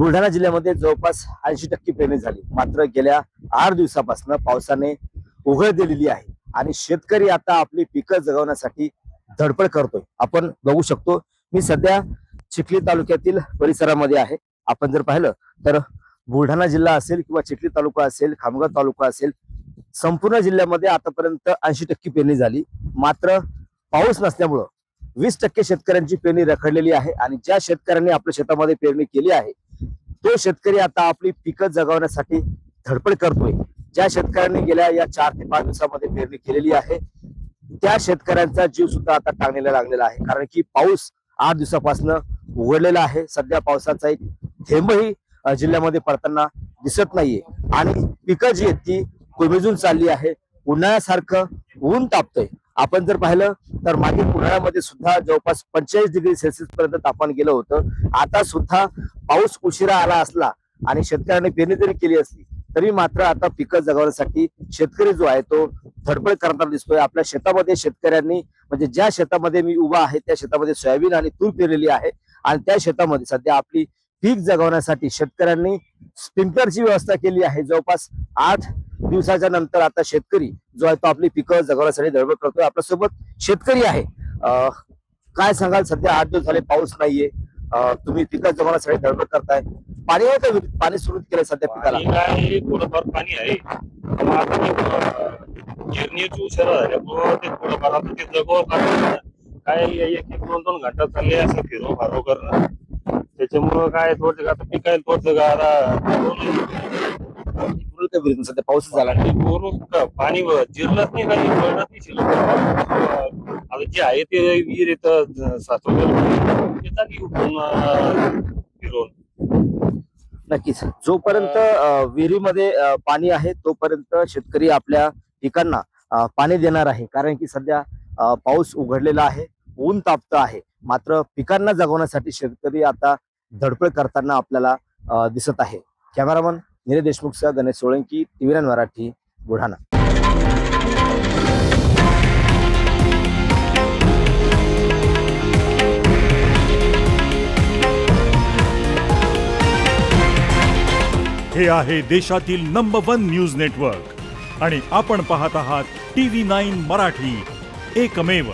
बुलढाणा जिल्ह्यामध्ये जवळपास 80% पेरणी झाली, मात्र गेल्या 8 दिवसापासून पावसाने उघड दिलेली आहे आणि शेतकरी आता आपली पिकं जगवण्यासाठी धडपड करतोय. आपण बघू शकतो, मी सध्या चिखली तालुक्यातील परिसरामध्ये आहे. आपण जर पाहिलं तर बुलढाणा जिल्हा असेल किंवा चिखली तालुका असेल, खामगाव तालुका असेल, संपूर्ण जिल्ह्यामध्ये आतापर्यंत 80% पेरणी झाली. मात्र पाऊस नसल्यामुळं 20% शेतकऱ्यांची पेरणी रखडलेली आहे आणि ज्या शेतकऱ्यांनी आपल्या शेतामध्ये पेरणी केली आहे तो शेतकरी आता आपली पिकं जगवण्यासाठी धडपड करतोय. ज्या शेतकऱ्यांनी गेल्या या 4 ते 5 दिवसामध्ये पेरणी केलेली आहे त्या शेतकऱ्यांचा जीव सुद्धा आता टांगणीला लागलेला आहे, कारण की पाऊस 8 दिवसापासून उघडलेला आहे. सध्या पावसाचा एक थेंबही जिल्ह्यामध्ये पडताना दिसत नाहीये आणि पिकं जी आहेत ती कोमेजून चालली आहे. उन्हाळ्यासारखं ऊन तापतंय. आपण जर पाहिलं तर मागील उन्हाळ्यामध्ये सुद्धा जवळपास 45 डिग्री सेल्सिअस पर्यंत तापमान गेलं होतं. आता सुद्धा पाऊस उशिरा आला असला आणि शेतकऱ्यांनी पेरणी जरी केली असली तरी मात्र आता पिकं जगवण्यासाठी शेतकरी जो आहे तो धडपड करताना दिसतोय. आपल्या शेतामध्ये शेतकऱ्यांनी म्हणजे ज्या शेतामध्ये मी उभा आहे त्या शेतामध्ये सोयाबीन आणि तूर पेरलेली आहे आणि त्या शेतामध्ये सध्या आपली पीक जगवण्यासाठी शेतकऱ्यांनी स्प्रिंकलरची व्यवस्था केली आहे. जवळपास 8 दिवसाच्या नंतर आता शेतकरी जो आहे तो आपली पिकं जगवण्यासाठी धडपड करतोय. आपल्यासोबत शेतकरी आहे. काय सांगाल, सध्या 8 दिवस झाले पाऊस नाहीये, तुम्ही पिकं जगवण्यासाठी धडपड करताय, पाणी आहे का? पाणी सुरू केलंय सध्या पिकाला? थोडंफार पाणी आहे. गिरणीची उशिरा झाल्यामुळं ते थोडंफार आता ते जगव काय 1-2 घंटा चालले असं फिरो फारो करणं, त्याच्यामुळं काय थोडं आता पिकायला थोडं सध्या पाऊस झाला पाणी जिरलंच नाही, काही कळलंच नाही शिल्लक. आता जे आहे ते विहीर येतं साचवलं फिरवून. नक्कीच. जोपर्यंत विहिरीमध्ये पाणी आहे तोपर्यंत शेतकरी आपल्या पिकांना पाणी देणार आहे, कारण की सध्या पाऊस उघडलेला आहे, ऊन तापतं आहे. मात्र पिकांना जगवण्यासाठी शेतकरी आता धडपड करताना आपल्याला दिसत आहे. कॅमेरामन नीरज देशमुखसह गणेश सोळंकी, TV9 मराठी, बुलढाणा. हे आहे देशातील नंबर 1 न्यूज नेटवर्क आणि आपण पाहत आहात TV9 मराठी, एकमेव.